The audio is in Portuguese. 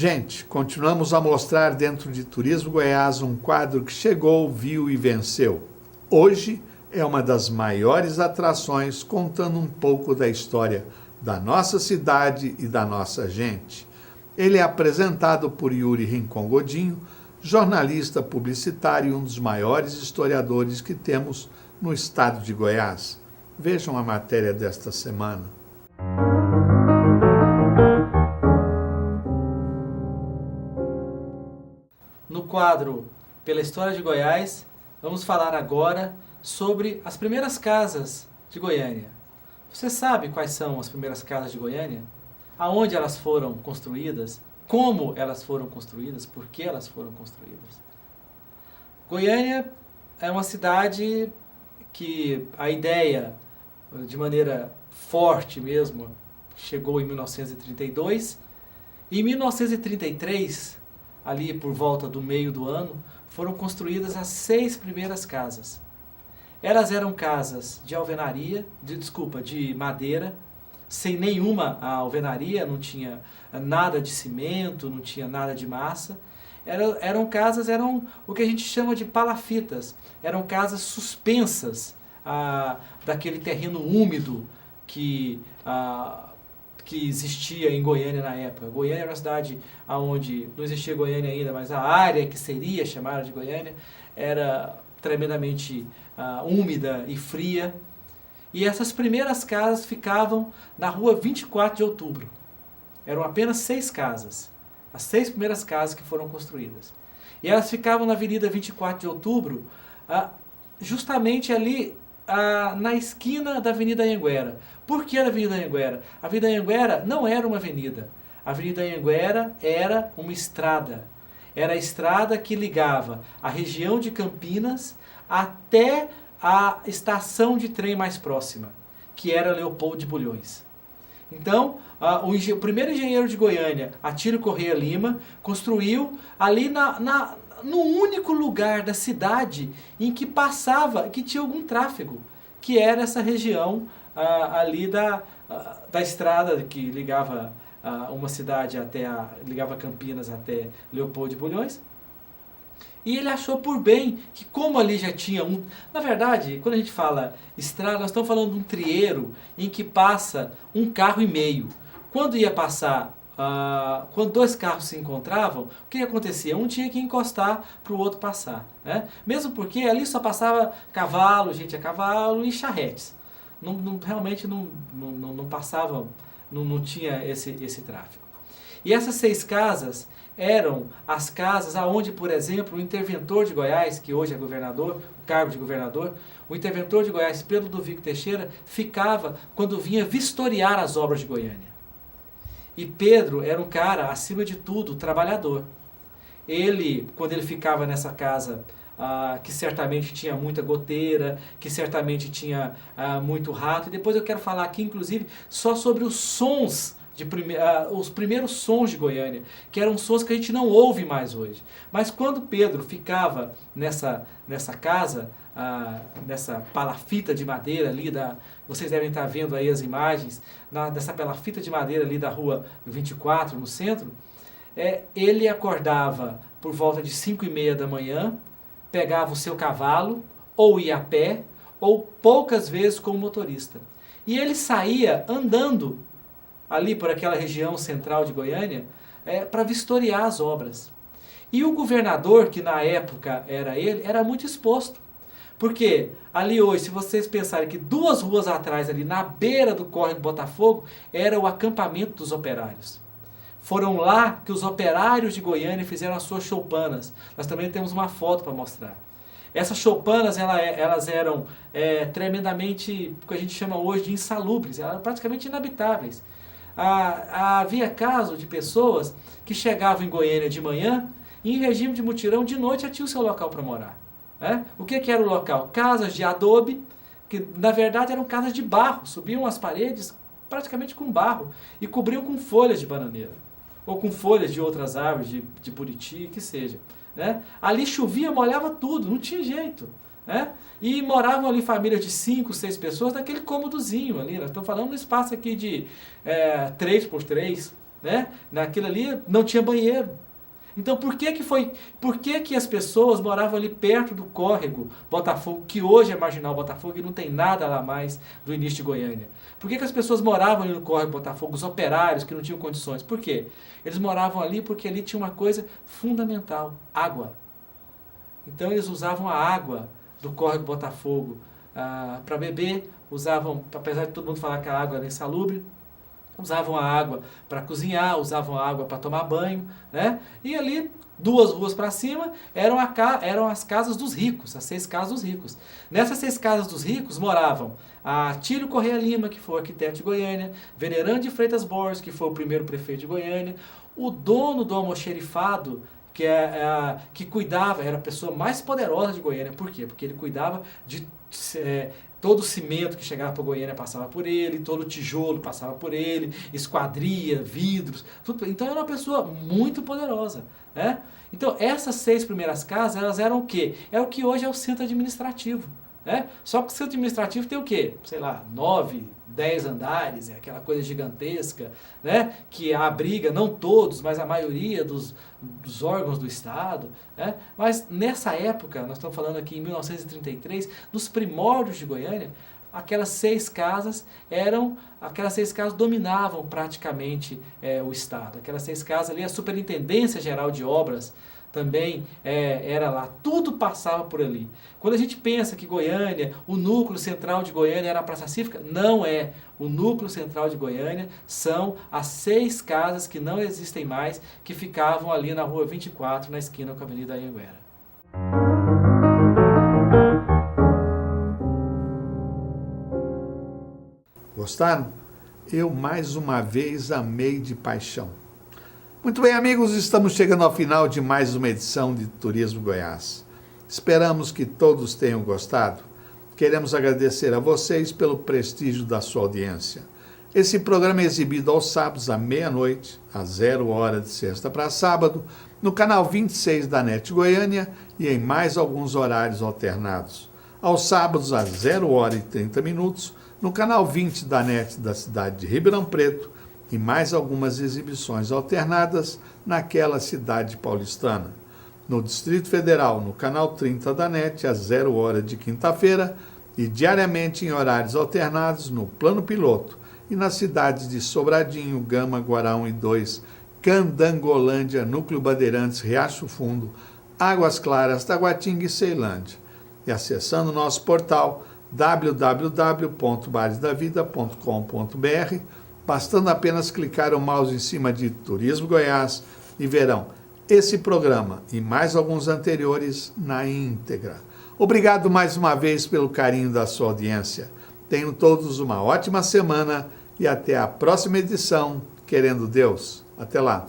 Gente, continuamos a mostrar dentro de Turismo Goiás um quadro que chegou, viu e venceu. Hoje é uma das maiores atrações, contando um pouco da história da nossa cidade e da nossa gente. Ele é apresentado por Yuri Rincon Godinho, jornalista publicitário e um dos maiores historiadores que temos no estado de Goiás. Vejam a matéria desta semana. No quadro Pela História de Goiás, vamos falar agora sobre as primeiras casas de Goiânia. Você sabe quais são as primeiras casas de Goiânia? Aonde elas foram construídas? Como elas foram construídas? Por que elas foram construídas? Goiânia é uma cidade que a ideia, de maneira forte mesmo, chegou em 1932. E em 1933, ali por volta do meio do ano, foram construídas as 6 primeiras casas. Elas eram casas de alvenaria, de madeira, sem nenhuma alvenaria, não tinha nada de cimento, não tinha nada de massa. Eram o que a gente chama de palafitas, eram casas suspensas daquele terreno úmido que existia em Goiânia na época. Goiânia era uma cidade onde não existia Goiânia ainda, mas a área que seria chamada de Goiânia era tremendamente úmida e fria. E essas primeiras casas ficavam na rua 24 de outubro. Eram apenas 6 casas. As 6 primeiras casas que foram construídas. E elas ficavam na avenida 24 de outubro, justamente ali na esquina da Avenida Anhanguera. Por que a Avenida Anhanguera? A Avenida Anhanguera não era uma avenida. A Avenida Anhanguera era uma estrada. Era a estrada que ligava a região de Campinas até a estação de trem mais próxima, que era Leopoldo de Bulhões. Então, o primeiro engenheiro de Goiânia, Atílio Corrêa Lima, construiu ali no único lugar da cidade em que que tinha algum tráfego, que era essa região ali da estrada que ligava uma cidade ligava Campinas até Leopoldo de Bulhões. E ele achou por bem que, como ali já tinha Na verdade, quando a gente fala estrada, nós estamos falando de um trieiro em que passa um carro e meio. Quando ia passar, quando 2 carros se encontravam, o que acontecia? Um tinha que encostar para o outro passar, né? Mesmo porque ali só passava cavalo, gente a cavalo e charretes. Realmente não passava, não tinha esse tráfego. E essas 6 casas eram as casas aonde, por exemplo, o interventor de Goiás, que hoje é governador, o cargo de governador, o interventor de Goiás, Pedro Ludovico Teixeira, ficava quando vinha vistoriar as obras de Goiânia. E Pedro era um cara, acima de tudo, trabalhador. Quando ele ficava nessa casa, que certamente tinha muita goteira, que certamente tinha muito rato, e depois eu quero falar aqui, inclusive, só sobre os sons, os primeiros sons de Goiânia, que eram sons que a gente não ouve mais hoje. Mas quando Pedro ficava nessa casa, nessa palafita de madeira ali, vocês devem estar vendo aí as imagens, dessa palafita de madeira ali da rua 24, no centro, ele acordava por volta de 5h30 da manhã, pegava o seu cavalo, ou ia a pé, ou poucas vezes com o motorista. E ele saía andando ali por aquela região central de Goiânia, para vistoriar as obras. E o governador, que na época era ele, era muito exposto. Porque ali hoje, se vocês pensarem que 2 ruas atrás, ali na beira do córrego Botafogo, era o acampamento dos operários. Foram lá que os operários de Goiânia fizeram as suas choupanas. Nós também temos uma foto para mostrar. Essas choupanas, elas eram tremendamente, o que a gente chama hoje de insalubres, elas eram praticamente inabitáveis. Havia casos de pessoas que chegavam em Goiânia de manhã e em regime de mutirão de noite já tinham o seu local para morar. O que era o local? Casas de adobe, que na verdade eram casas de barro, subiam as paredes praticamente com barro e cobriam com folhas de bananeira, ou com folhas de outras árvores, de buriti, que seja. Ali chovia, molhava tudo, não tinha jeito. E moravam ali famílias de 5, 6 pessoas naquele cômodozinho ali. Nós estamos falando de um espaço aqui de 3x3, né? Naquilo ali não tinha banheiro. Então por que as pessoas moravam ali perto do córrego Botafogo, que hoje é Marginal Botafogo e não tem nada lá mais do início de Goiânia? Por que as pessoas moravam ali no córrego Botafogo, os operários que não tinham condições? Por quê? Eles moravam ali porque ali tinha uma coisa fundamental, água. Então eles usavam a água do córrego Botafogo para beber, usavam, apesar de todo mundo falar que a água era insalubre, usavam a água para cozinhar, usavam a água para tomar banho, né? E ali, 2 ruas para cima, eram as casas dos ricos, as 6 casas dos ricos. Nessas 6 casas dos ricos moravam a Atílio Corrêa Lima, que foi o arquiteto de Goiânia, Venerando de Freitas Borges, que foi o primeiro prefeito de Goiânia, o dono do almoxerifado, que cuidava, era a pessoa mais poderosa de Goiânia. Por quê? Porque ele cuidava de todo o cimento que chegava para Goiânia passava por ele, todo o tijolo passava por ele, esquadria, vidros, tudo. Então era uma pessoa muito poderosa, né? Então essas 6 primeiras casas, elas eram o quê? É o que hoje é o centro administrativo, né? Só que o centro administrativo tem o quê? Sei lá, 9, 10 andares, é aquela coisa gigantesca, né? Que abriga, não todos, mas a maioria dos órgãos do Estado, né? Mas nessa época, nós estamos falando aqui em 1933, nos primórdios de Goiânia, aquelas 6 casas dominavam praticamente o Estado. Aquelas 6 casas ali, a Superintendência Geral de Obras também era lá, tudo passava por ali. Quando a gente pensa que Goiânia, o núcleo central de Goiânia era a Praça Cívica, não é. O núcleo central de Goiânia são as 6 casas que não existem mais, que ficavam ali na Rua 24, na esquina com a Avenida Anhanguera. Gostaram? Eu mais uma vez amei de paixão. Muito bem, amigos, estamos chegando ao final de mais uma edição de Turismo Goiás. Esperamos que todos tenham gostado. Queremos agradecer a vocês pelo prestígio da sua audiência. Esse programa é exibido aos sábados à meia-noite, às 0 hora de sexta para sábado, no canal 26 da NET Goiânia e em mais alguns horários alternados. Aos sábados às 0 hora e 30 minutos, no canal 20 da NET da cidade de Ribeirão Preto, e mais algumas exibições alternadas naquela cidade paulistana. No Distrito Federal, no canal 30 da NET, às 0 hora de quinta-feira, e diariamente em horários alternados no Plano Piloto, e nas cidades de Sobradinho, Gama, Guarão e 2, Candangolândia, Núcleo Bandeirantes, Riacho Fundo, Águas Claras, Taguatinga e Ceilândia. E acessando nosso portal www.baresdavida.com.br, bastando apenas clicar o mouse em cima de Turismo Goiás e verão esse programa e mais alguns anteriores na íntegra. Obrigado mais uma vez pelo carinho da sua audiência. Tenham todos uma ótima semana e até a próxima edição, querendo Deus. Até lá.